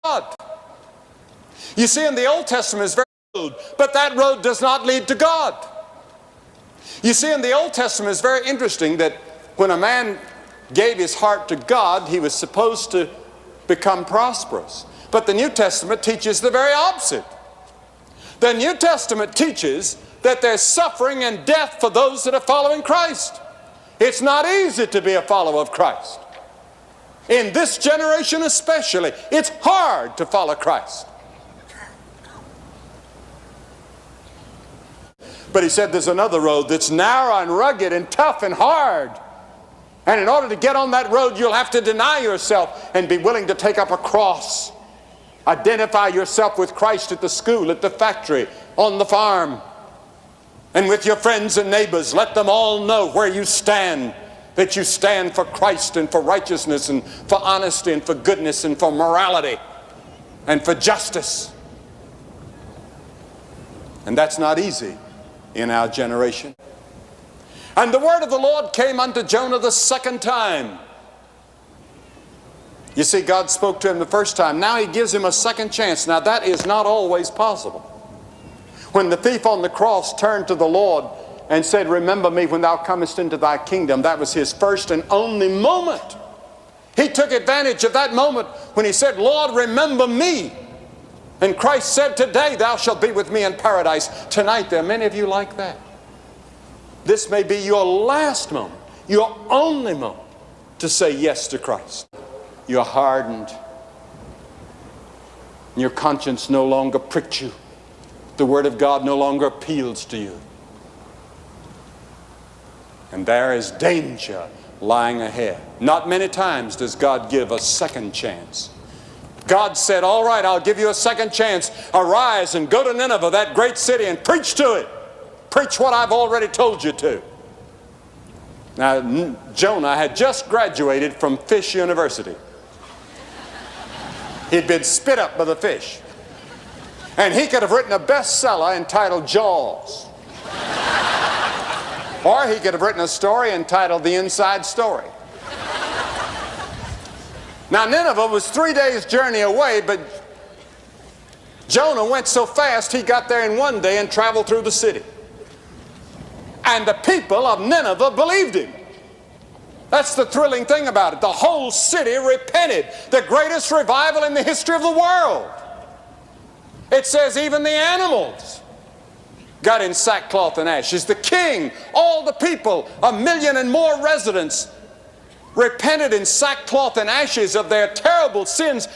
God. You see, in the Old Testament is very road, but that road does not lead to God. You see, in the Old Testament it's very interesting that when a man gave his heart to God, he was supposed to become prosperous. But the New Testament teaches the very opposite. The New Testament teaches that there's suffering and death for those that are following Christ. It's not easy to be a follower of Christ. In this generation especially, it's hard to follow Christ. But he said there's another road that's narrow and rugged and tough and hard. And in order to get on that road, you'll have to deny yourself and be willing to take up a cross. Identify yourself with Christ at the school, at the factory, on the farm, and with your friends and neighbors. Let them all know where you stand, that you stand for Christ and for righteousness and for honesty and for goodness and for morality and for justice. And that's not easy in our generation. And the word of the Lord came unto Jonah the second time. You see, God spoke to him the first time. Now he gives him a second chance. Now that is not always possible. When the thief on the cross turned to the Lord and said, "Remember me when thou comest into thy kingdom," that was his first and only moment. He took advantage of that moment when he said, "Lord, remember me." And Christ said, "Today thou shalt be with me in paradise." Tonight there are many of you like that. This may be your last moment, your only moment to say yes to Christ. You're hardened. Your conscience no longer pricks you. The Word of God no longer appeals to you. And there is danger lying ahead. Not many times does God give a second chance. God said, "All right, I'll give you a second chance. Arise and go to Nineveh, that great city, and preach to it. Preach what I've already told you to." Now, Jonah had just graduated from Fish University. He'd been spit up by the fish. And he could have written a bestseller entitled Jaws. Or he could have written a story entitled The Inside Story. Now, Nineveh was 3 days' journey away, but Jonah went so fast he got there in one day and traveled through the city. And the people of Nineveh believed him. That's the thrilling thing about it. The whole city repented. The greatest revival in the history of the world. It says even the animals got in sackcloth and ashes. The king, all the people, 1 million and more residents, repented in sackcloth and ashes of their terrible sins